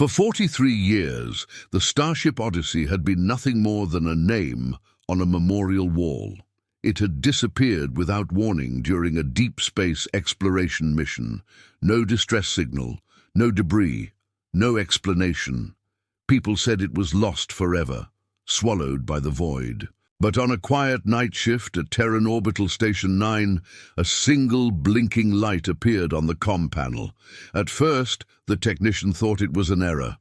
For 43 years, the Starship Odyssey had been nothing more than a name on a memorial wall. It had disappeared without warning during a deep space exploration mission. No distress signal, no debris, no explanation. People said it was lost forever, swallowed by the void. But on a quiet night shift at Terran Orbital Station 9, a single blinking light appeared on the comm panel. At first, the technician thought it was an error.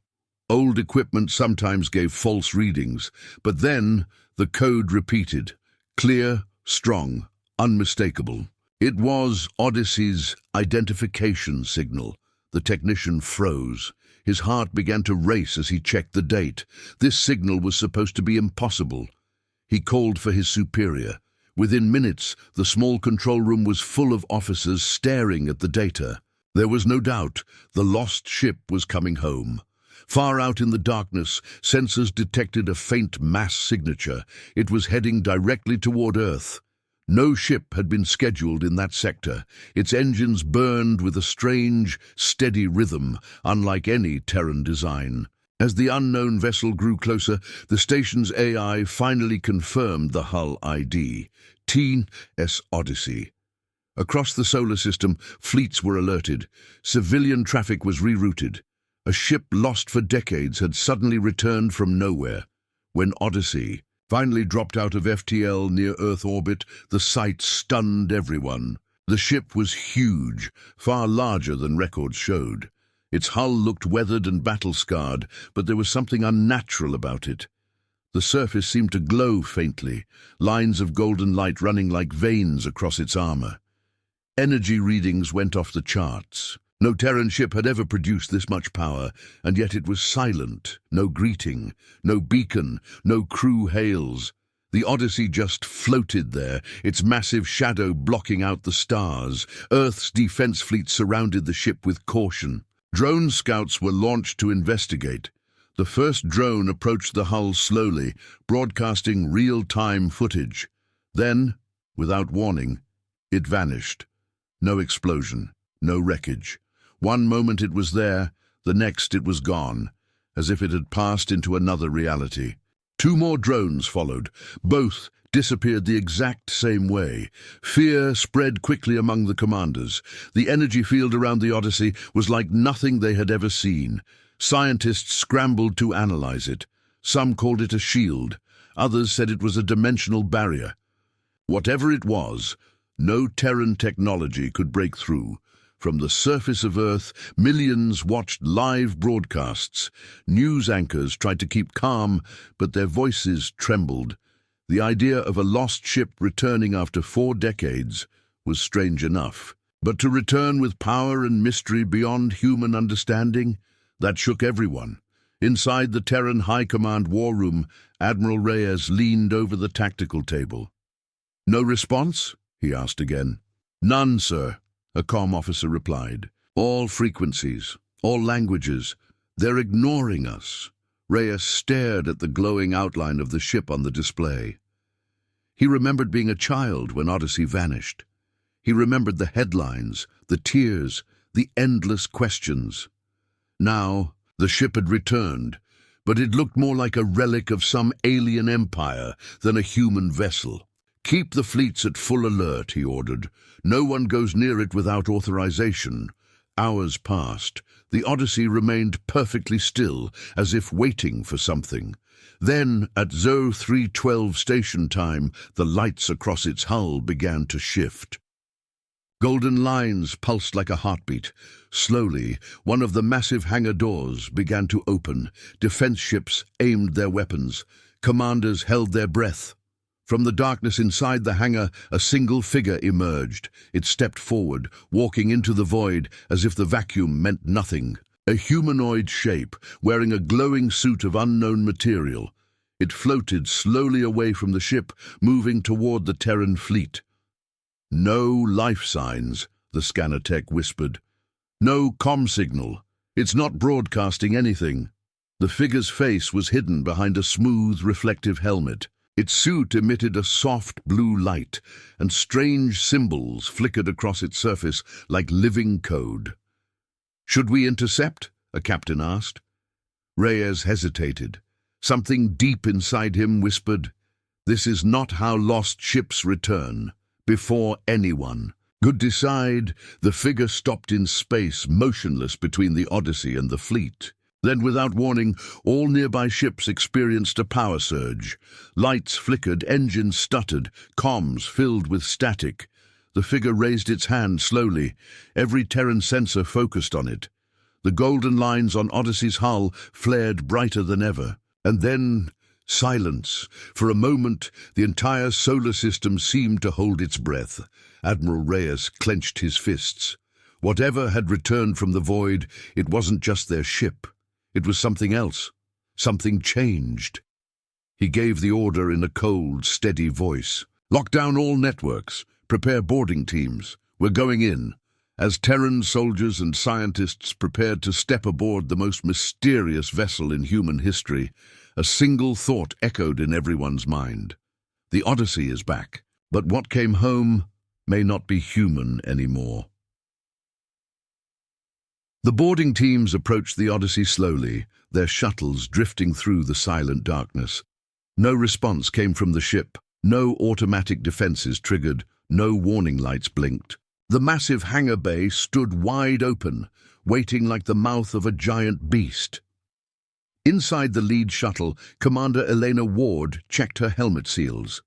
Old equipment sometimes gave false readings, but then the code repeated. Clear, strong, unmistakable. It was Odyssey's identification signal. The technician froze. His heart began to race as he checked the date. This signal was supposed to be impossible. He called for his superior. Within minutes, the small control room was full of officers staring at the data. There was no doubt the lost ship was coming home. Far out in the darkness, sensors detected a faint mass signature. It was heading directly toward Earth. No ship had been scheduled in that sector. Its engines burned with a strange, steady rhythm, unlike any Terran design. As the unknown vessel grew closer, the station's AI finally confirmed the hull ID, TS Odyssey. Across the solar system, fleets were alerted. Civilian traffic was rerouted. A ship lost for decades had suddenly returned from nowhere. When Odyssey finally dropped out of FTL near Earth orbit, the sight stunned everyone. The ship was huge, far larger than records showed. Its hull looked weathered and battle-scarred, but there was something unnatural about it. The surface seemed to glow faintly, lines of golden light running like veins across its armor. Energy readings went off the charts. No Terran ship had ever produced this much power, and yet it was silent. No greeting, no beacon, no crew hails. The Odyssey just floated there, its massive shadow blocking out the stars. Earth's defense fleet surrounded the ship with caution. Drone scouts were launched to investigate. The first drone approached the hull slowly, broadcasting real-time footage. Then, without warning, it vanished. No explosion, no wreckage. One moment it was there, the next it was gone, as if it had passed into another reality. Two more drones followed. Both disappeared the exact same way. Fear spread quickly among the commanders. The energy field around the Odyssey was like nothing they had ever seen. Scientists scrambled to analyze it. Some called it a shield. Others said it was a dimensional barrier. Whatever it was, no Terran technology could break through. From the surface of Earth, millions watched live broadcasts. News anchors tried to keep calm, but their voices trembled. The idea of a lost ship returning after 4 decades was strange enough. But to return with power and mystery beyond human understanding, that shook everyone. Inside the Terran High Command war room, Admiral Reyes leaned over the tactical table. "No response?" he asked again. "None, sir," a comm officer replied. "All frequencies, all languages, they're ignoring us." Reyes stared at the glowing outline of the ship on the display. He remembered being a child when Odyssey vanished. He remembered the headlines, the tears, the endless questions. Now, the ship had returned, but it looked more like a relic of some alien empire than a human vessel. "Keep the fleets at full alert," he ordered. "No one goes near it without authorization." Hours passed. The Odyssey remained perfectly still, as if waiting for something. Then, at 0312 station time, the lights across its hull began to shift. Golden lines pulsed like a heartbeat. Slowly, one of the massive hangar doors began to open. Defense ships aimed their weapons. Commanders held their breath. From the darkness inside the hangar, a single figure emerged. It stepped forward, walking into the void as if the vacuum meant nothing. A humanoid shape, wearing a glowing suit of unknown material. It floated slowly away from the ship, moving toward the Terran fleet. "No life signs," the scanner tech whispered. "No comm signal. It's not broadcasting anything." The figure's face was hidden behind a smooth, reflective helmet. Its suit emitted a soft blue light, and strange symbols flickered across its surface like living code. "Should we intercept?" a captain asked. Reyes hesitated. Something deep inside him whispered, "This is not how lost ships return, before anyone." Could decide, the figure stopped in space, motionless between the Odyssey and the fleet. Then, without warning, all nearby ships experienced a power surge. Lights flickered, engines stuttered, comms filled with static. The figure raised its hand slowly. Every Terran sensor focused on it. The golden lines on Odyssey's hull flared brighter than ever. And then, silence. For a moment, the entire solar system seemed to hold its breath. Admiral Reyes clenched his fists. Whatever had returned from the void, it wasn't just their ship. It was something else. Something changed. He gave the order in a cold, steady voice. "Lock down all networks. Prepare boarding teams. We're going in." As Terran soldiers and scientists prepared to step aboard the most mysterious vessel in human history, a single thought echoed in everyone's mind. The Odyssey is back, but what came home may not be human anymore. The boarding teams approached the Odyssey slowly, their shuttles drifting through the silent darkness. No response came from the ship, no automatic defenses triggered, no warning lights blinked. The massive hangar bay stood wide open, waiting like the mouth of a giant beast. Inside the lead shuttle, Commander Elena Ward checked her helmet seals.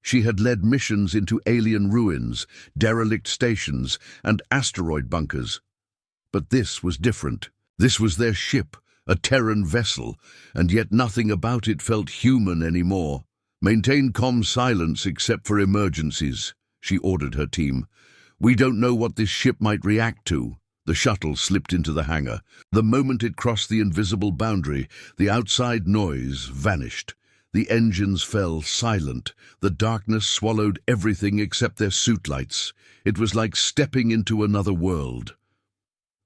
She had led missions into alien ruins, derelict stations, and asteroid bunkers. But this was different. This was their ship, a Terran vessel, and yet nothing about it felt human anymore. "Maintain comm silence except for emergencies," she ordered her team. "We don't know what this ship might react to." The shuttle slipped into the hangar. The moment it crossed the invisible boundary, the outside noise vanished. The engines fell silent. The darkness swallowed everything except their suit lights. It was like stepping into another world.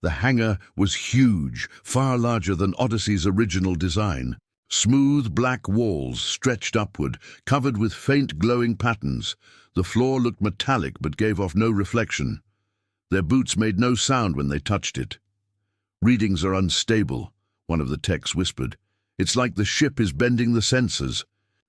The hangar was huge, far larger than Odyssey's original design. Smooth black walls stretched upward, covered with faint glowing patterns. The floor looked metallic but gave off no reflection. Their boots made no sound when they touched it. "Readings are unstable," one of the techs whispered. "It's like the ship is bending the sensors."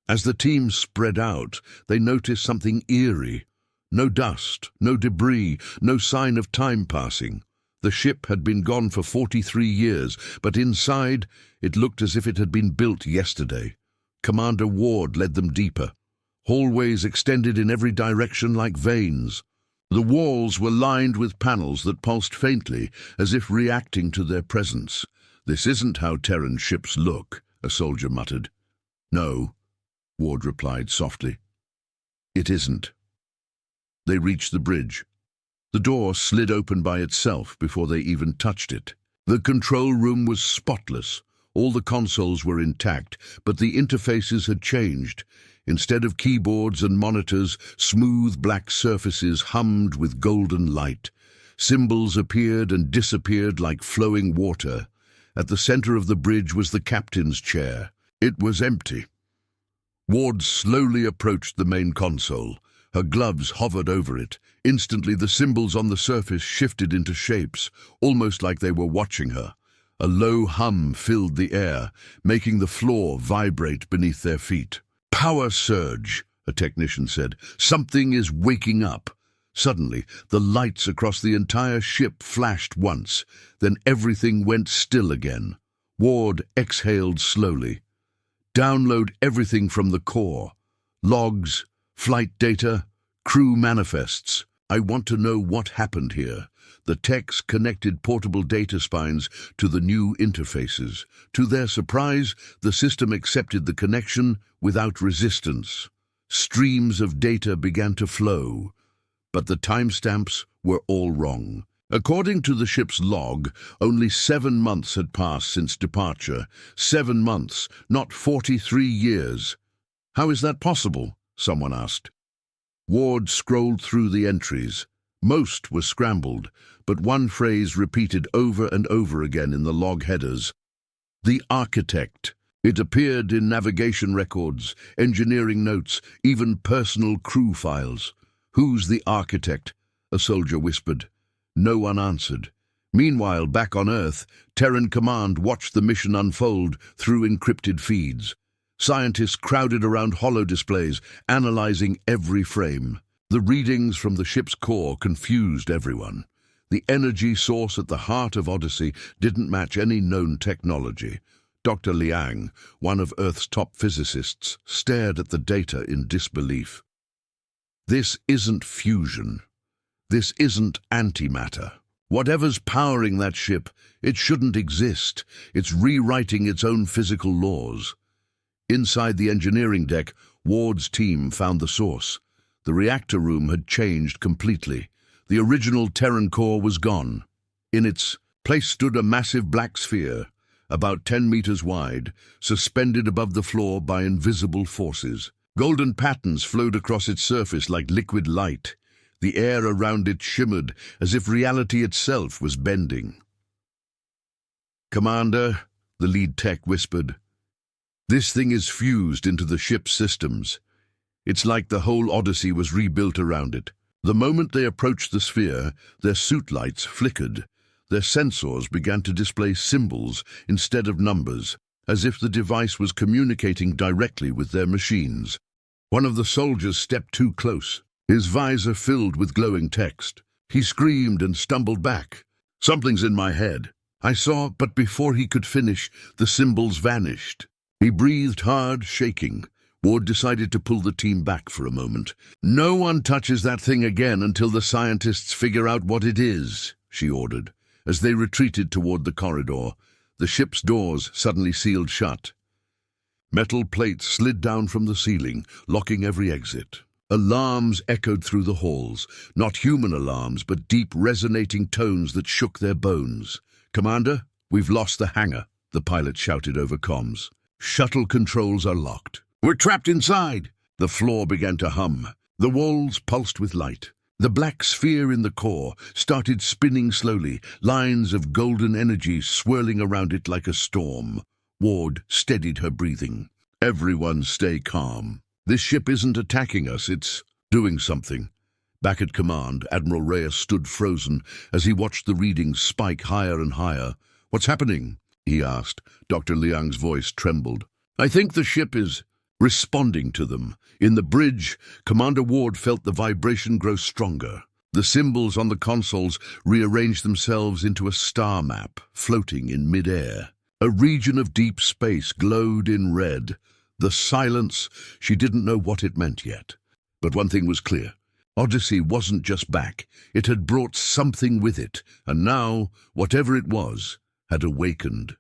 As the team spread out, they noticed something eerie. No dust, no debris, no sign of time passing. The ship had been gone for 43 years, but inside it looked as if it had been built yesterday. Commander Ward led them deeper. Hallways extended in every direction like veins. The walls were lined with panels that pulsed faintly, as if reacting to their presence. "This isn't how Terran ships look," a soldier muttered. "No," Ward replied softly. "It isn't." They reached the bridge. The door slid open by itself before they even touched it. The control room was spotless. All the consoles were intact, but the interfaces had changed. Instead of keyboards and monitors, smooth black surfaces hummed with golden light. Symbols appeared and disappeared like flowing water. At the center of the bridge was the captain's chair. It was empty. Ward slowly approached the main console. Her gloves hovered over it. Instantly, the symbols on the surface shifted into shapes, almost like they were watching her. A low hum filled the air, making the floor vibrate beneath their feet. "Power surge," a technician said. "Something is waking up." Suddenly, the lights across the entire ship flashed once. Then everything went still again. Ward exhaled slowly. "Download everything from the core. Logs, flight data, crew manifests. I want to know what happened here." The techs connected portable data spines to the new interfaces. To their surprise, the system accepted the connection without resistance. Streams of data began to flow, but the timestamps were all wrong. According to the ship's log, only 7 months had passed since departure. 7 months, not 43 years. "How is that possible?" someone asked. Ward scrolled through the entries. Most were scrambled, but one phrase repeated over and over again in the log headers. "The architect." It appeared in navigation records, engineering notes, even personal crew files. "Who's the architect?" a soldier whispered. No one answered. Meanwhile, back on Earth, Terran Command watched the mission unfold through encrypted feeds. Scientists crowded around holodisplays, analyzing every frame. The readings from the ship's core confused everyone. The energy source at the heart of Odyssey didn't match any known technology. Dr. Liang, one of Earth's top physicists, stared at the data in disbelief. This isn't fusion. This isn't antimatter. Whatever's powering that ship, it shouldn't exist. It's rewriting its own physical laws. Inside the engineering deck, Ward's team found the source. The reactor room had changed completely. The original Terran core was gone. In its place stood a massive black sphere, about 10 meters wide, suspended above the floor by invisible forces. Golden patterns flowed across its surface like liquid light. The air around it shimmered as if reality itself was bending. "Commander," the lead tech whispered, "this thing is fused into the ship's systems. It's like the whole Odyssey was rebuilt around it." The moment they approached the sphere, their suit lights flickered. Their sensors began to display symbols instead of numbers, as if the device was communicating directly with their machines. One of the soldiers stepped too close, his visor filled with glowing text. He screamed and stumbled back. "Something's in my head." I saw, but before he could finish, the symbols vanished. He breathed hard, shaking. Ward decided to pull the team back for a moment. "No one touches that thing again until the scientists figure out what it is," she ordered. As they retreated toward the corridor, the ship's doors suddenly sealed shut. Metal plates slid down from the ceiling, locking every exit. Alarms echoed through the halls, not human alarms, but deep, resonating tones that shook their bones. "Commander, we've lost the hangar," the pilot shouted over comms. "Shuttle controls are locked. We're trapped inside." The floor began to hum. The walls pulsed with light. The black sphere in the core started spinning slowly, lines of golden energy swirling around it like a storm. Ward steadied her breathing. "Everyone stay calm. This ship isn't attacking us, it's doing something." Back at command, Admiral Reyes stood frozen as he watched the readings spike higher and higher. "What's happening?" he asked. Dr. Liang's voice trembled. "I think the ship is responding to them." In the bridge, Commander Ward felt the vibration grow stronger. The symbols on the consoles rearranged themselves into a star map, floating in mid-air. A region of deep space glowed in red. The silence, she didn't know what it meant yet. But one thing was clear. Odyssey wasn't just back. It had brought something with it, and now, whatever it was, had awakened.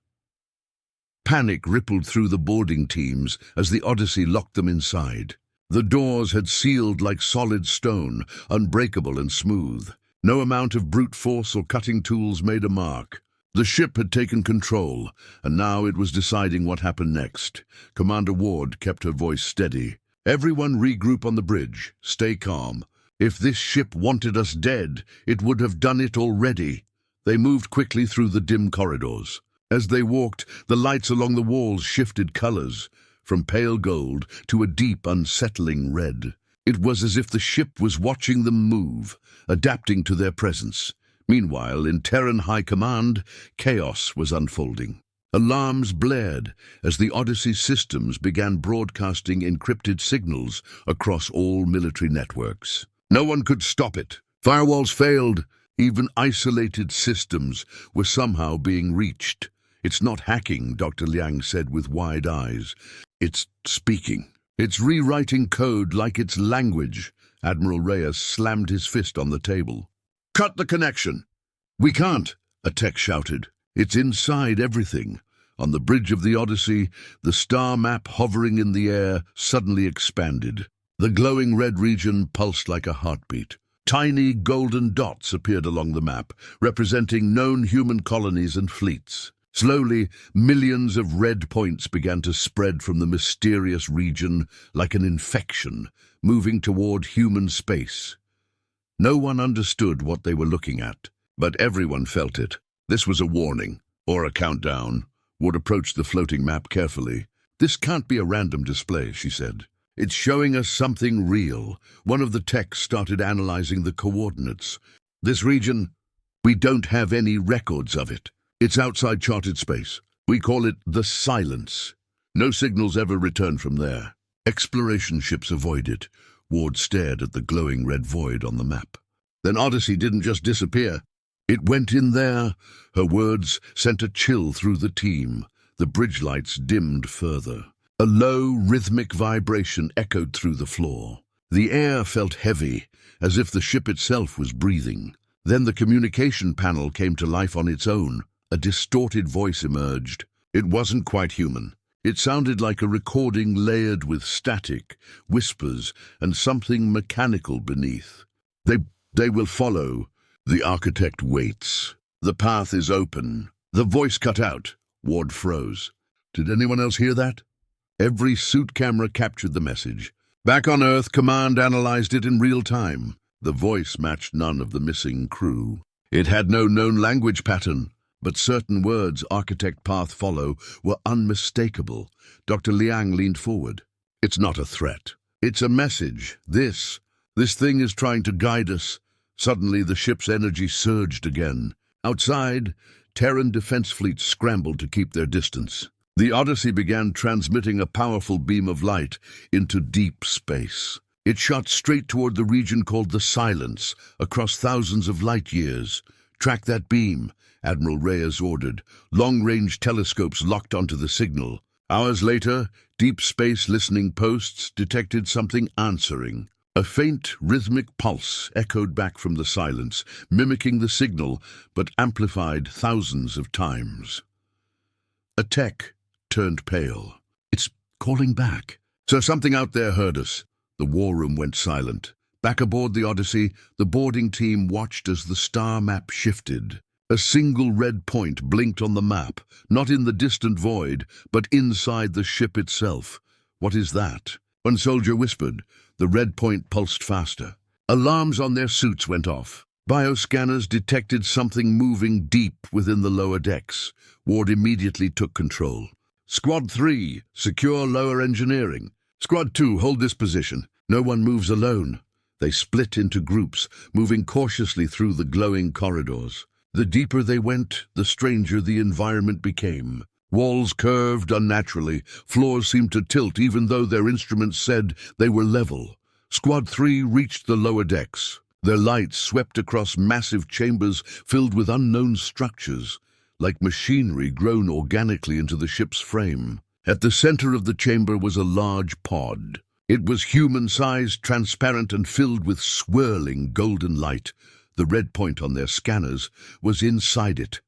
Panic rippled through the boarding teams as the Odyssey locked them inside. The doors had sealed like solid stone, unbreakable and smooth. No amount of brute force or cutting tools made a mark. The ship had taken control, and now it was deciding what happened next. Commander Ward kept her voice steady. "Everyone regroup on the bridge. Stay calm. If this ship wanted us dead, it would have done it already." They moved quickly through the dim corridors. As they walked, the lights along the walls shifted colors, from pale gold to a deep, unsettling red. It was as if the ship was watching them move, adapting to their presence. Meanwhile, in Terran High Command, chaos was unfolding. Alarms blared as the Odyssey systems began broadcasting encrypted signals across all military networks. No one could stop it. Firewalls failed. Even isolated systems were somehow being reached. "It's not hacking," Dr. Liang said with wide eyes. "It's speaking. It's rewriting code like it's language." Admiral Reyes slammed his fist on the table. "Cut the connection." "We can't," a tech shouted. "It's inside everything." On the bridge of the Odyssey, the star map hovering in the air suddenly expanded. The glowing red region pulsed like a heartbeat. Tiny golden dots appeared along the map, representing known human colonies and fleets. Slowly, millions of red points began to spread from the mysterious region like an infection, moving toward human space. No one understood what they were looking at, but everyone felt it. This was a warning, or a countdown. Wood approached the floating map carefully. "This can't be a random display," she said. "It's showing us something real." One of the techs started analyzing the coordinates. "This region, We don't have any records of it. It's outside charted space. We call it the Silence. No signals ever return from there. Exploration ships avoid it. Ward stared at the glowing red void on the map. Then Odyssey didn't just disappear. It went in there. Her words sent a chill through the team. The bridge lights dimmed further. A low, rhythmic vibration echoed through the floor. The air felt heavy, as if the ship itself was breathing. Then the communication panel came to life on its own. A distorted voice emerged. It wasn't quite human. It sounded like a recording layered with static, whispers, and something mechanical beneath. They will follow. The architect waits. The path is open. The voice cut out. Ward froze. Did anyone else hear that? Every suit camera captured the message. Back on Earth, Command analyzed it in real time. The voice matched none of the missing crew. It had no known language pattern, but certain words, architect, path, follow, were unmistakable. Dr. Liang leaned forward. It's not a threat. It's a message. This thing is trying to guide us. Suddenly, the ship's energy surged again. Outside, Terran defense fleets scrambled to keep their distance. The Odyssey began transmitting a powerful beam of light into deep space. It shot straight toward the region called the Silence, across thousands of light years. Track that beam, Admiral Reyes ordered. Long-range telescopes locked onto the signal. Hours later, deep space listening posts detected something answering. A faint, rhythmic pulse echoed back from the silence, mimicking the signal, but amplified thousands of times. A tech turned pale. It's calling back. So something out there heard us. The war room went silent. Back aboard the Odyssey, the boarding team watched as the star map shifted. A single red point blinked on the map, not in the distant void, but inside the ship itself. What is that? One soldier whispered. The red point pulsed faster. Alarms on their suits went off. Bioscanners detected something moving deep within the lower decks. Ward immediately took control. Squad 3, secure lower engineering. Squad 2, hold this position. No one moves alone. They split into groups, moving cautiously through the glowing corridors. The deeper they went, the stranger the environment became. Walls curved unnaturally. Floors seemed to tilt even though their instruments said they were level. Squad 3 reached the lower decks. Their lights swept across massive chambers filled with unknown structures, like machinery grown organically into the ship's frame. At the center of the chamber was a large pod. It was human-sized, transparent, and filled with swirling golden light. The red point on their scanners was inside it.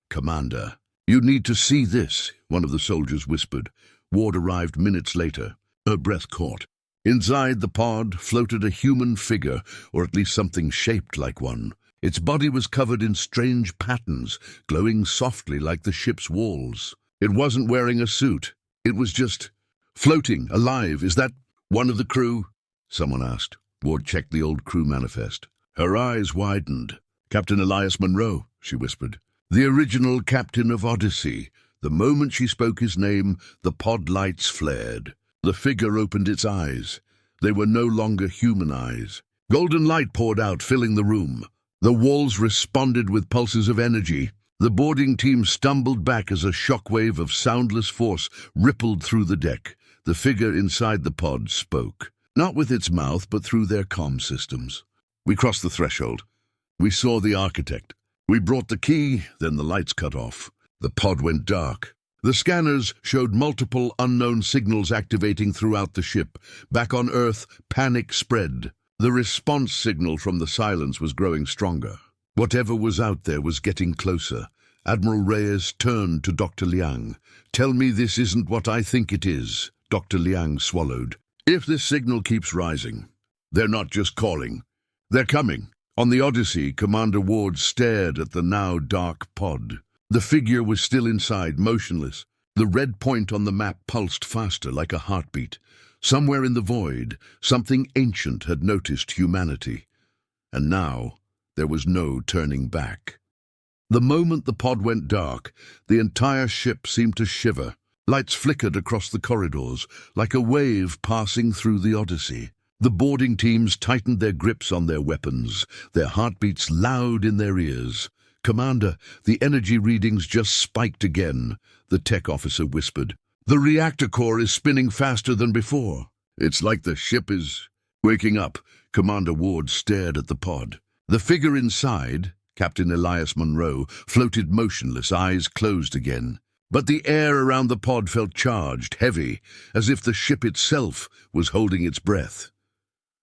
"Commander, you need to see this," one of the soldiers whispered. Ward arrived minutes later. Her breath caught. Inside the pod floated a human figure, or at least something shaped like one. Its body was covered in strange patterns, glowing softly like the ship's walls. It wasn't wearing a suit. It was just floating, alive. "Is that one of the crew?" someone asked. Ward checked the old crew manifest. Her eyes widened. "Captain Elias Monroe," she whispered. "The original captain of Odyssey." The moment she spoke his name, the pod lights flared. The figure opened its eyes. They were no longer human eyes. Golden light poured out, filling the room. The walls responded with pulses of energy. The boarding team stumbled back as a shockwave of soundless force rippled through the deck. The figure inside the pod spoke, not with its mouth, but through their comm systems. "We crossed the threshold. We saw the architect. We brought the key, then the lights cut off. The pod went dark. The scanners showed multiple unknown signals activating throughout the ship. Back on Earth, panic spread. The response signal from the silence was growing stronger. Whatever was out there was getting closer. Admiral Reyes turned to Dr. Liang. "Tell me this isn't what I think it is." Dr. Liang swallowed. "If this signal keeps rising, they're not just calling. They're coming." On the Odyssey, Commander Ward stared at the now dark pod. The figure was still inside, motionless. The red point on the map pulsed faster, like a heartbeat. Somewhere in the void, something ancient had noticed humanity. And now, there was no turning back. The moment the pod went dark, the entire ship seemed to shiver. Lights flickered across the corridors, like a wave passing through the Odyssey. The boarding teams tightened their grips on their weapons, their heartbeats loud in their ears. "Commander, the energy readings just spiked again," the tech officer whispered. "The reactor core is spinning faster than before." "It's like the ship is waking up." Commander Ward stared at the pod. The figure inside, Captain Elias Monroe, floated motionless, eyes closed again. But the air around the pod felt charged, heavy, as if the ship itself was holding its breath.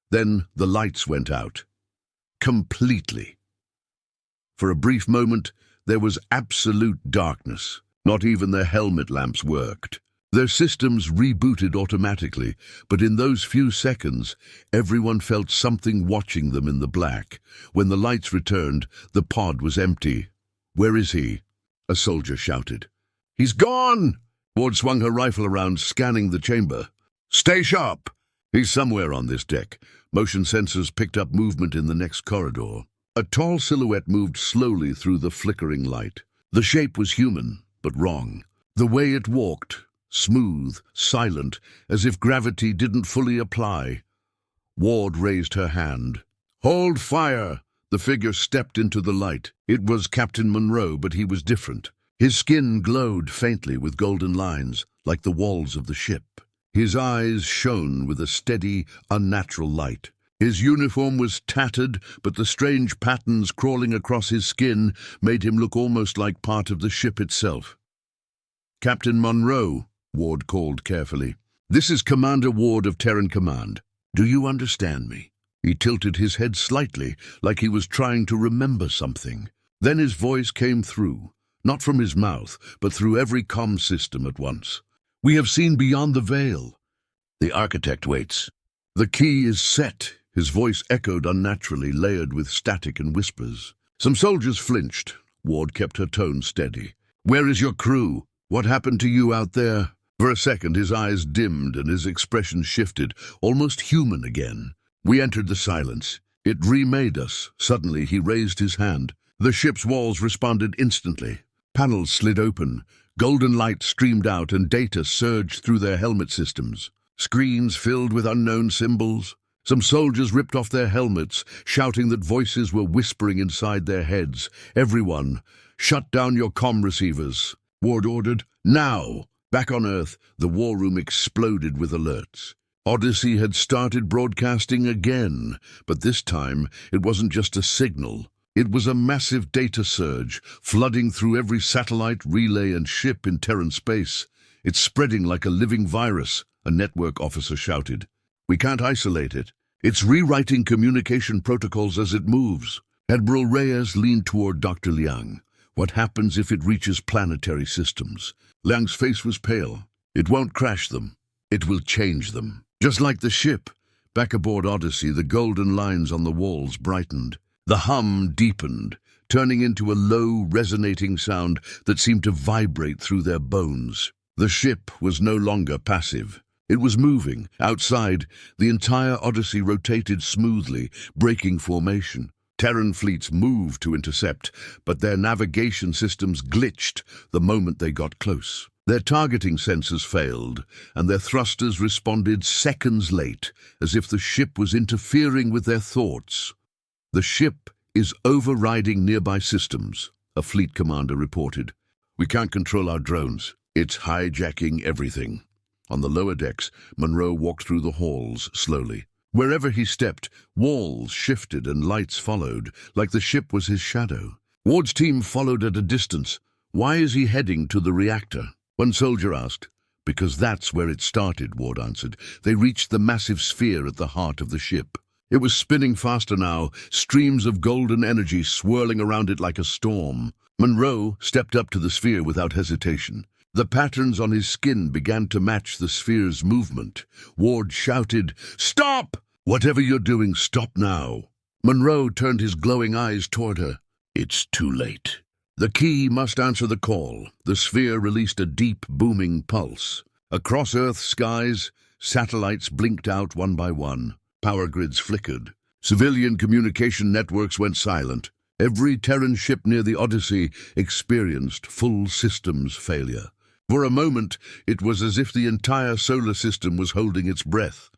Then the lights went out. Completely. For a brief moment, there was absolute darkness. Not even their helmet lamps worked. Their systems rebooted automatically, but in those few seconds, everyone felt something watching them in the black. When the lights returned, the pod was empty. "Where is he?" a soldier shouted. "He's gone!" Ward swung her rifle around, scanning the chamber. "Stay sharp!" "He's somewhere on this deck." Motion sensors picked up movement in the next corridor. A tall silhouette moved slowly through the flickering light. The shape was human, but wrong. The way it walked, smooth, silent, as if gravity didn't fully apply. Ward raised her hand. "Hold fire!" The figure stepped into the light. It was Captain Monroe, but he was different. His skin glowed faintly with golden lines, like the walls of the ship. His eyes shone with a steady, unnatural light. His uniform was tattered, but the strange patterns crawling across his skin made him look almost like part of the ship itself. "Captain Monroe," Ward called carefully. "This is Commander Ward of Terran Command. Do you understand me?" He tilted his head slightly, like he was trying to remember something. Then his voice came through, not from his mouth, but through every comm system at once. "We have seen beyond the veil. The architect waits. The key is set." His voice echoed unnaturally, layered with static and whispers. Some soldiers flinched. Ward kept her tone steady. "Where is your crew? What happened to you out there?" For a second his eyes dimmed and his expression shifted, almost human again. "We entered the silence. It remade us." Suddenly he raised his hand. The ship's walls responded instantly. Panels slid open. Golden light streamed out and data surged through their helmet systems. Screens filled with unknown symbols. Some soldiers ripped off their helmets, shouting that voices were whispering inside their heads. "Everyone, shut down your comm receivers," Ward ordered. "Now!" Back on Earth, the war room exploded with alerts. Odyssey had started broadcasting again, but this time it wasn't just a signal. It was a massive data surge, flooding through every satellite, relay, and ship in Terran space. "It's spreading like a living virus," a network officer shouted. "We can't isolate it. It's rewriting communication protocols as it moves." Admiral Reyes leaned toward Dr. Liang. "What happens if it reaches planetary systems?" Liang's face was pale. "It won't crash them. It will change them. Just like the ship." Back aboard Odyssey, the golden lines on the walls brightened. The hum deepened, turning into a low, resonating sound that seemed to vibrate through their bones. The ship was no longer passive. It was moving. Outside, the entire Odyssey rotated smoothly, breaking formation. Terran fleets moved to intercept, but their navigation systems glitched the moment they got close. Their targeting sensors failed, and their thrusters responded seconds late, as if the ship was interfering with their thoughts. "The ship is overriding nearby systems," a fleet commander reported. "We can't control our drones. It's hijacking everything." On the lower decks, Monroe walked through the halls slowly. Wherever he stepped, walls shifted and lights followed, like the ship was his shadow. Ward's team followed at a distance. "Why is he heading to the reactor?" one soldier asked. "Because that's where it started," Ward answered. "They reached the massive sphere at the heart of the ship. It was spinning faster now, streams of golden energy swirling around it like a storm." Monroe stepped up to the sphere without hesitation. The patterns on his skin began to match the sphere's movement. Ward shouted, "Stop! Whatever you're doing, stop now." Monroe turned his glowing eyes toward her. "It's too late." The key must answer the call. The sphere released a deep, booming pulse. Across Earth's skies, satellites blinked out one by one. Power grids flickered. Civilian communication networks went silent. Every Terran ship near the Odyssey experienced full systems failure. For a moment, it was as if the entire solar system was holding its breath.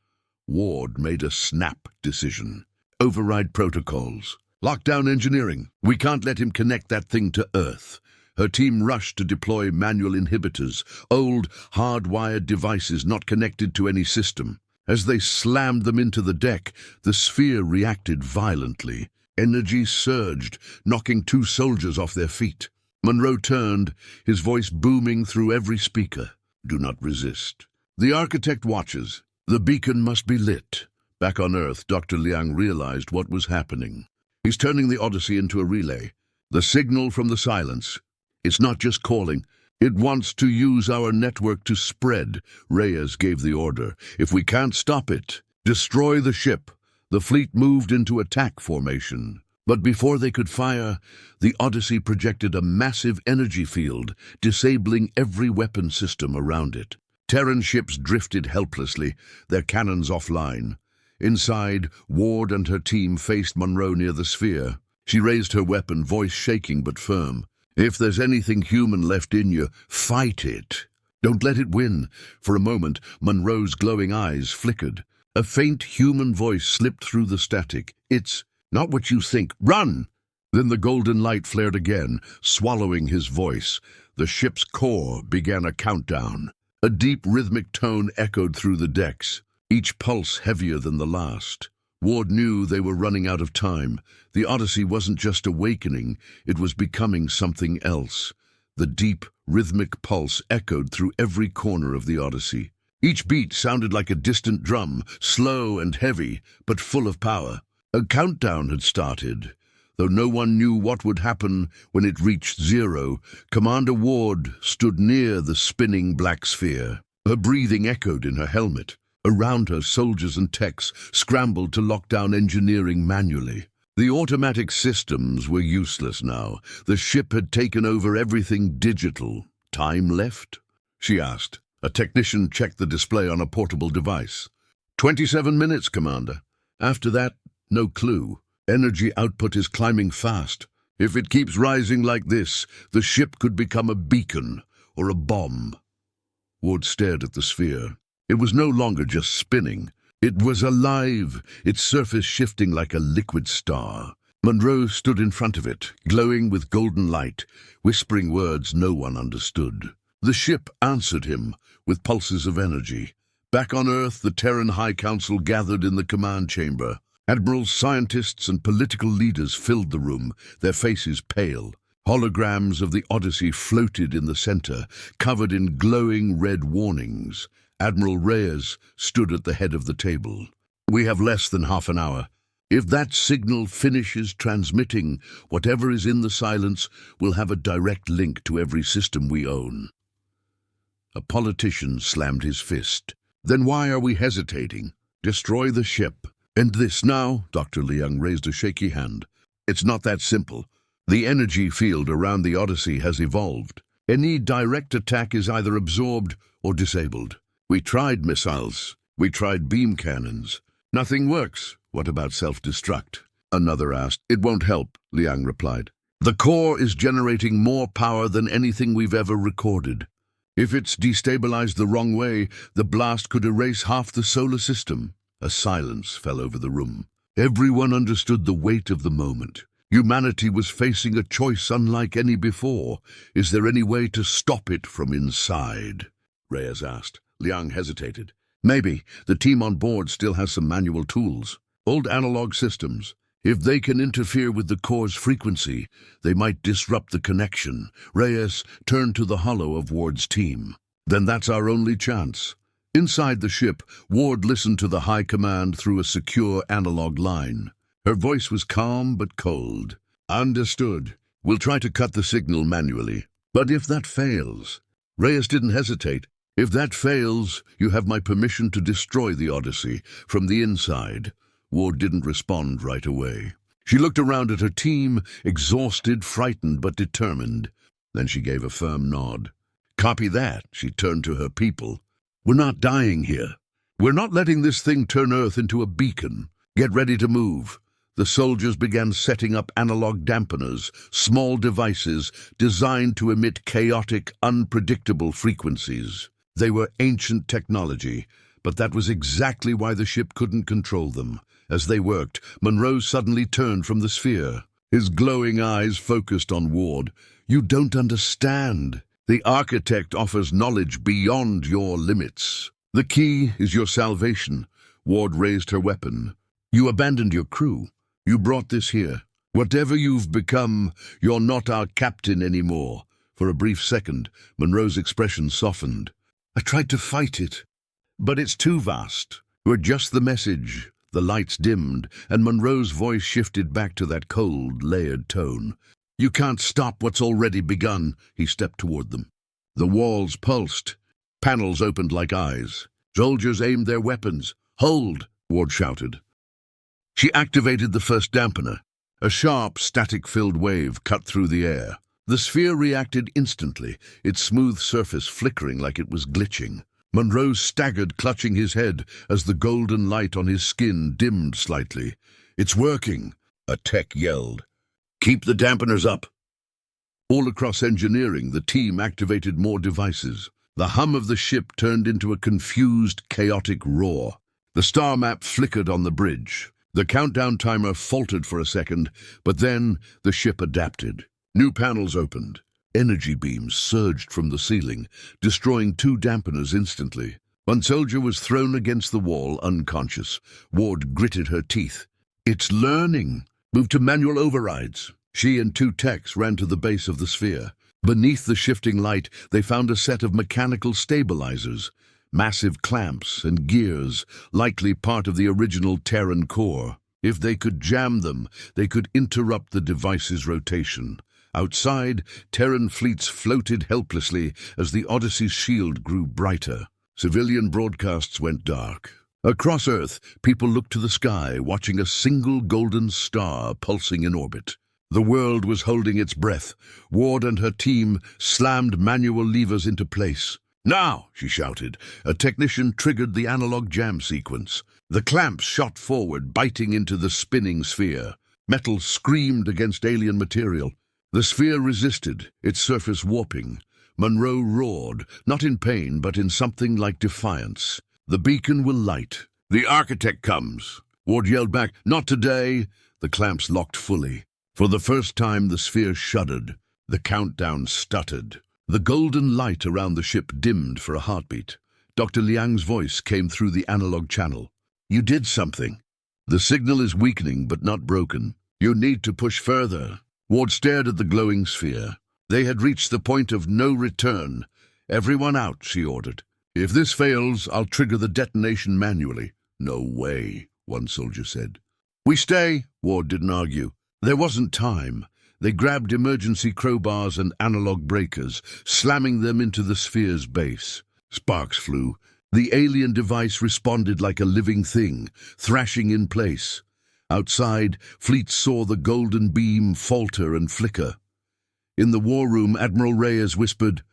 Ward made a snap decision. Override protocols. Lock down engineering. We can't let him connect that thing to Earth. Her team rushed to deploy manual inhibitors, old, hardwired devices not connected to any system. As they slammed them into the deck, the sphere reacted violently. Energy surged, knocking 2 soldiers off their feet. Monroe turned, his voice booming through every speaker. Do not resist. The architect watches. The beacon must be lit. Back on Earth, Dr. Liang realized what was happening. He's turning the Odyssey into a relay. The signal from the silence. It's not just calling. It wants to use our network to spread. Reyes gave the order. If we can't stop it, destroy the ship. The fleet moved into attack formation. But before they could fire, the Odyssey projected a massive energy field, disabling every weapon system around it. Terran ships drifted helplessly, their cannons offline. Inside, Ward and her team faced Monroe near the sphere. She raised her weapon, voice shaking but firm. If there's anything human left in you, fight it. Don't let it win. For a moment, Monroe's glowing eyes flickered. A faint human voice slipped through the static. It's not what you think. Run! Then the golden light flared again, swallowing his voice. The ship's core began a countdown. A deep rhythmic tone echoed through the decks, each pulse heavier than the last. Ward knew they were running out of time. The Odyssey wasn't just awakening, it was becoming something else. The deep, rhythmic pulse echoed through every corner of the Odyssey. Each beat sounded like a distant drum, slow and heavy, but full of power. A countdown had started. Though no one knew what would happen when it reached 0, Commander Ward stood near the spinning black sphere. Her breathing echoed in her helmet. Around her, soldiers and techs scrambled to lock down engineering manually. The automatic systems were useless now. The ship had taken over everything digital. Time left? She asked. A technician checked the display on a portable device. 27 minutes, Commander. After that, no clue. Energy output is climbing fast. If it keeps rising like this, the ship could become a beacon or a bomb. Ward stared at the sphere. It was no longer just spinning. It was alive, its surface shifting like a liquid star. Monroe stood in front of it, glowing with golden light, whispering words no one understood. The ship answered him with pulses of energy. Back on Earth, the Terran High Council gathered in the command chamber. Admirals, scientists, and political leaders filled the room, their faces pale. Holograms of the Odyssey floated in the center, covered in glowing red warnings. Admiral Reyes stood at the head of the table. We have less than half an hour. If that signal finishes transmitting, whatever is in the silence will have a direct link to every system we own. A politician slammed his fist. Then why are we hesitating? Destroy the ship. End this now, Dr. Liang raised a shaky hand. It's not that simple. The energy field around the Odyssey has evolved. Any direct attack is either absorbed or disabled. We tried missiles. We tried beam cannons. Nothing works. What about self-destruct? Another asked. It won't help, Liang replied. The core is generating more power than anything we've ever recorded. If it's destabilized the wrong way, the blast could erase half the solar system. A silence fell over the room. Everyone understood the weight of the moment. Humanity was facing a choice unlike any before. Is there any way to stop it from inside? Reyes asked. Liang hesitated. Maybe. The team on board still has some manual tools. Old analog systems. If they can interfere with the core's frequency, they might disrupt the connection. Reyes turned to the hollow of Ward's team. Then that's our only chance. Inside the ship, Ward listened to the high command through a secure analog line. Her voice was calm but cold. Understood. We'll try to cut the signal manually. But if that fails... Reyes didn't hesitate. If that fails, you have my permission to destroy the Odyssey from the inside. Ward didn't respond right away. She looked around at her team, exhausted, frightened, but determined. Then she gave a firm nod. Copy that, she turned to her people. We're not dying here. We're not letting this thing turn Earth into a beacon. Get ready to move. The soldiers began setting up analog dampeners, small devices designed to emit chaotic, unpredictable frequencies. They were ancient technology, But that was exactly why the ship couldn't control them. As they worked, Monroe suddenly turned from the sphere. His glowing eyes focused on Ward. "You don't understand. The architect offers knowledge beyond your limits. The key is your salvation." Ward raised her weapon. "You abandoned your crew. You brought this here. Whatever you've become, you're not our captain anymore." For a brief second, Monroe's expression softened. "I tried to fight it, but it's too vast. We're just the message." The lights dimmed, and Monroe's voice shifted back to that cold, layered tone. "You can't stop what's already begun." He stepped toward them. The walls pulsed. Panels opened like eyes. Soldiers aimed their weapons. "Hold!" Ward shouted. She activated the first dampener. A sharp, static-filled wave cut through the air. The sphere reacted instantly, its smooth surface flickering like it was glitching. Monroe staggered, clutching his head, as the golden light on his skin dimmed slightly. "It's working," a tech yelled. "Keep the dampeners up." All across engineering, the team activated more devices. The hum of the ship turned into a confused, chaotic roar. The star map flickered on the bridge. The countdown timer faltered for a second, but then the ship adapted. New panels opened. Energy beams surged from the ceiling, destroying 2 dampeners instantly. One soldier was thrown against the wall, unconscious. Ward gritted her teeth. "It's learning. Move to manual overrides." She and 2 techs ran to the base of the sphere. Beneath the shifting light, they found a set of mechanical stabilizers, massive clamps and gears, likely part of the original Terran core. If they could jam them, they could interrupt the device's rotation. Outside, Terran fleets floated helplessly as the Odyssey's shield grew brighter. Civilian broadcasts went dark. Across Earth, people looked to the sky, watching a single golden star pulsing in orbit. The world was holding its breath. Ward and her team slammed manual levers into place. "Now!" she shouted. A technician triggered the analog jam sequence. The clamps shot forward, biting into the spinning sphere. Metal screamed against alien material. The sphere resisted, its surface warping. Monroe roared, not in pain, but in something like defiance. "The beacon will light. The architect comes." Ward yelled back, "Not today." The clamps locked fully. For the first time, the sphere shuddered. The countdown stuttered. The golden light around the ship dimmed for a heartbeat. Dr. Liang's voice came through the analog channel. "You did something. The signal is weakening, but not broken. You need to push further." Ward stared at the glowing sphere. They had reached the point of no return. "Everyone out," she ordered. "If this fails, I'll trigger the detonation manually." "No way," one soldier said. "We stay," Ward didn't argue. There wasn't time. They grabbed emergency crowbars and analog breakers, slamming them into the sphere's base. Sparks flew. The alien device responded like a living thing, thrashing in place. Outside, fleets saw the golden beam falter and flicker. In the war room, Admiral Reyes whispered,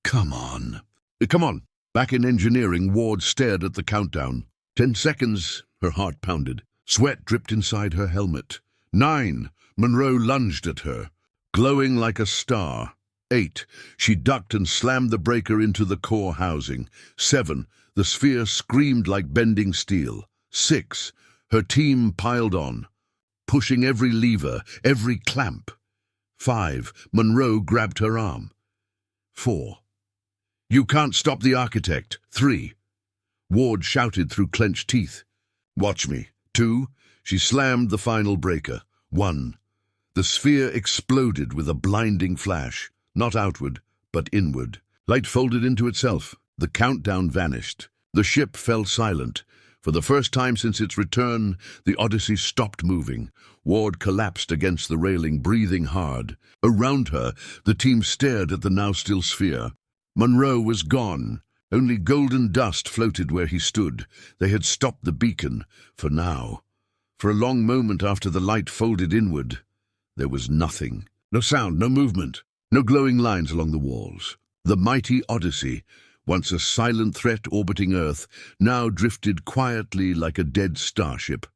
"Come on." "Come on." Back in engineering, Ward stared at the countdown. 10 seconds, her heart pounded. Sweat dripped inside her helmet. 9. Monroe lunged at her, glowing like a star. 8. She ducked and slammed the breaker into the core housing. 7. The sphere screamed like bending steel. 6. Her team piled on, pushing every lever, every clamp. 5. Monroe grabbed her arm. 4. "You can't stop the architect." 3. Ward shouted through clenched teeth. "Watch me." 2. She slammed the final breaker. 1. The sphere exploded with a blinding flash, not outward, but inward. Light folded into itself. The countdown vanished. The ship fell silent. For the first time since its return, the Odyssey stopped moving. Ward collapsed against the railing, breathing hard. Around her, the team stared at the now-still sphere. Monroe was gone. Only golden dust floated where he stood. They had stopped the beacon, for now. For a long moment after the light folded inward, there was nothing. No sound, no movement, no glowing lines along the walls. The mighty Odyssey, once a silent threat orbiting Earth, now drifted quietly like a dead starship.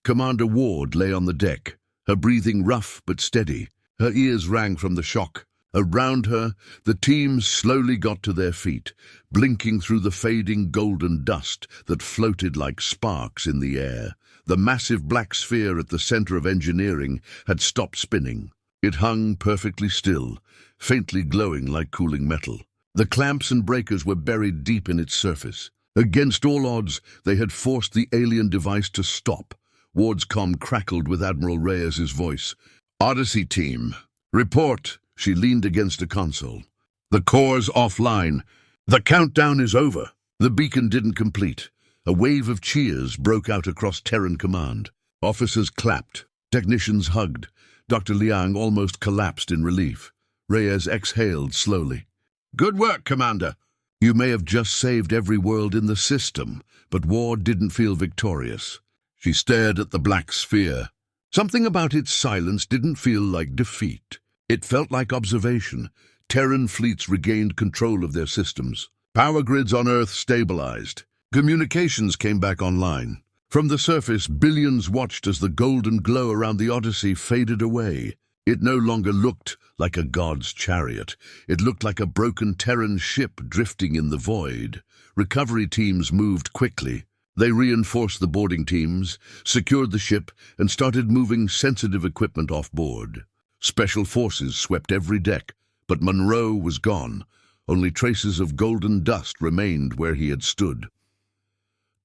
Commander Ward lay on the deck, her breathing rough but steady. Her ears rang from the shock. Around her, the team slowly got to their feet, blinking through the fading golden dust that floated like sparks in the air. The massive black sphere at the center of engineering had stopped spinning. It hung perfectly still, faintly glowing like cooling metal. The clamps and breakers were buried deep in its surface. Against all odds, they had forced the alien device to stop. Ward's comm crackled with Admiral Reyes's voice. "Odyssey team, report." She leaned against a console. "The core's offline. The countdown is over." The beacon didn't complete. A wave of cheers broke out across Terran command. Officers clapped. Technicians hugged. Dr. Liang almost collapsed in relief. Reyes exhaled slowly. "Good work, Commander. You may have just saved every world in the system," but Ward didn't feel victorious. She stared at the black sphere. Something about its silence didn't feel like defeat. It felt like observation. Terran fleets regained control of their systems. Power grids on Earth stabilized. Communications came back online. From the surface, billions watched as the golden glow around the Odyssey faded away. It no longer looked like a god's chariot. It looked like a broken Terran ship drifting in the void. Recovery teams moved quickly. They reinforced the boarding teams, secured the ship, and started moving sensitive equipment off board. Special forces swept every deck, but Monroe was gone. Only traces of golden dust remained where he had stood.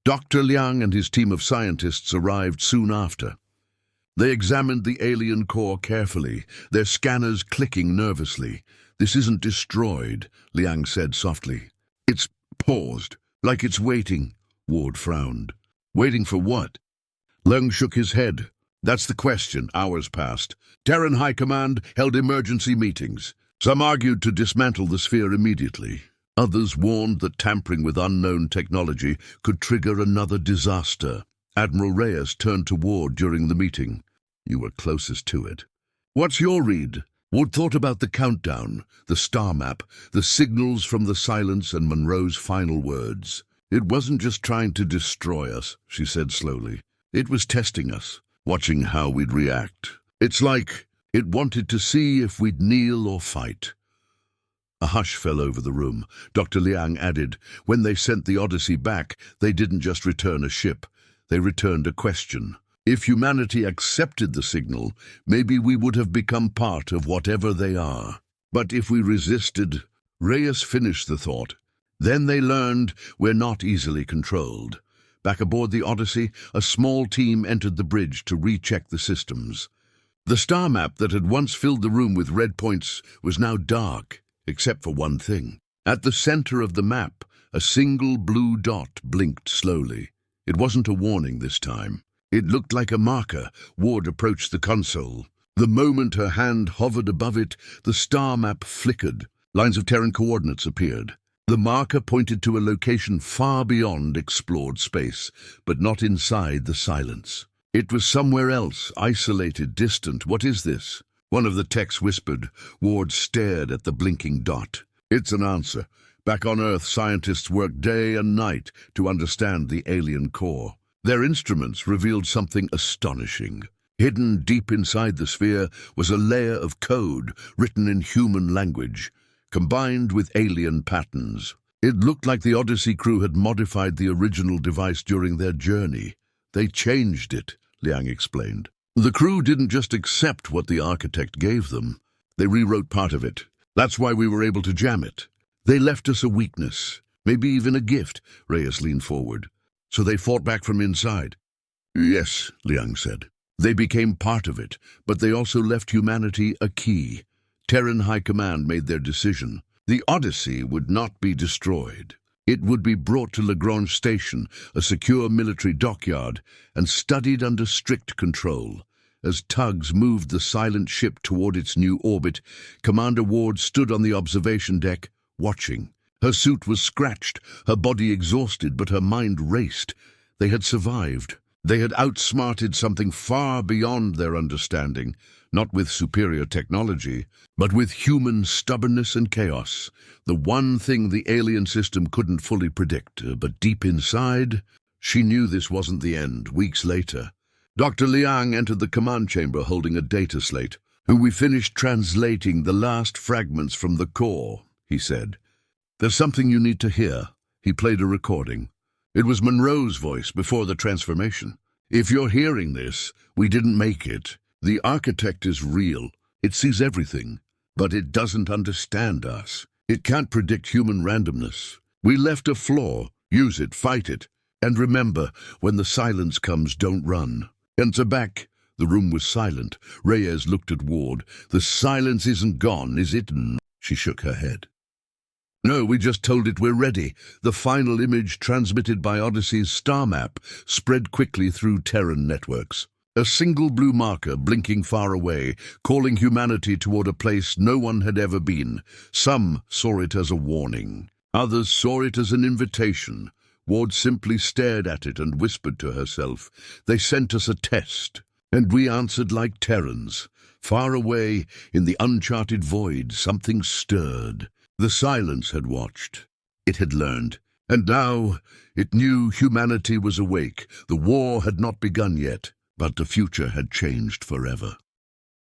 Dr. Liang and his team of scientists arrived soon after. They examined the alien core carefully, their scanners clicking nervously. "This isn't destroyed," Liang said softly. "It's paused, like it's waiting." Ward frowned. "Waiting for what?" Liang shook his head. "That's the question." Hours passed. Terran High Command held emergency meetings. Some argued to dismantle the sphere immediately. Others warned that tampering with unknown technology could trigger another disaster. Admiral Reyes turned to Ward during the meeting. "You were closest to it." "What's your read?" Ward thought about the countdown, the star map, the signals from the silence, and Monroe's final words. "It wasn't just trying to destroy us," she said slowly. "It was testing us, watching how we'd react. It's like it wanted to see if we'd kneel or fight." A hush fell over the room. Dr. Liang added, "When they sent the Odyssey back, they didn't just return a ship. They returned a question. If humanity accepted the signal, maybe we would have become part of whatever they are. But if we resisted..." Reyes finished the thought. "Then they learned we're not easily controlled." Back aboard the Odyssey, a small team entered the bridge to recheck the systems. The star map that had once filled the room with red points was now dark, except for one thing. At the center of the map, a single blue dot blinked slowly. It wasn't a warning this time. It looked like a marker. Ward approached the console. The moment her hand hovered above it, the star map flickered. Lines of Terran coordinates appeared. The marker pointed to a location far beyond explored space, but not inside the silence. It was somewhere else, isolated, distant. "What is this?" One of the techs whispered. Ward stared at the blinking dot. "It's an answer. Back on Earth, scientists worked day and night to understand the alien core. Their instruments revealed something astonishing. Hidden deep inside the sphere was a layer of code written in human language, combined with alien patterns. It looked like the Odyssey crew had modified the original device during their journey. They changed it," Liang explained. "The crew didn't just accept what the architect gave them. They rewrote part of it. That's why we were able to jam it. They left us a weakness, maybe even a gift." Reyes leaned forward. "So they fought back from inside?" "Yes," Liang said. "They became part of it, but they also left humanity a key. Terran High Command made their decision. The Odyssey would not be destroyed. It would be brought to Lagrange Station, a secure military dockyard, and studied under strict control. As tugs moved the silent ship toward its new orbit, Commander Ward stood on the observation deck, watching. Her suit was scratched, her body exhausted, but her mind raced. They had survived. They had outsmarted something far beyond their understanding, not with superior technology, but with human stubbornness and chaos. The one thing the alien system couldn't fully predict. But deep inside, she knew this wasn't the end. Weeks later, Dr. Liang entered the command chamber holding a data slate. We finished translating the last fragments from the core, he said. There's something you need to hear. He played a recording. It was Monroe's voice before the transformation. If you're hearing this, we didn't make it. The architect is real. It sees everything, but it doesn't understand us. It can't predict human randomness. We left a flaw. Use it, fight it. And remember, when the silence comes, don't run. Enter back. The room was silent. Reyes looked at Ward. The silence isn't gone, is it? She shook her head. No, we just told it we're ready. The final image transmitted by Odyssey's star map spread quickly through Terran networks. A single blue marker blinking far away, calling humanity toward a place no one had ever been. Some saw it as a warning. Others saw it as an invitation. Ward simply stared at it and whispered to herself, "They sent us a test." And we answered like Terrans. Far away, in the uncharted void, something stirred. The silence had watched. It had learned. And now it knew humanity was awake. The war had not begun yet, but the future had changed forever.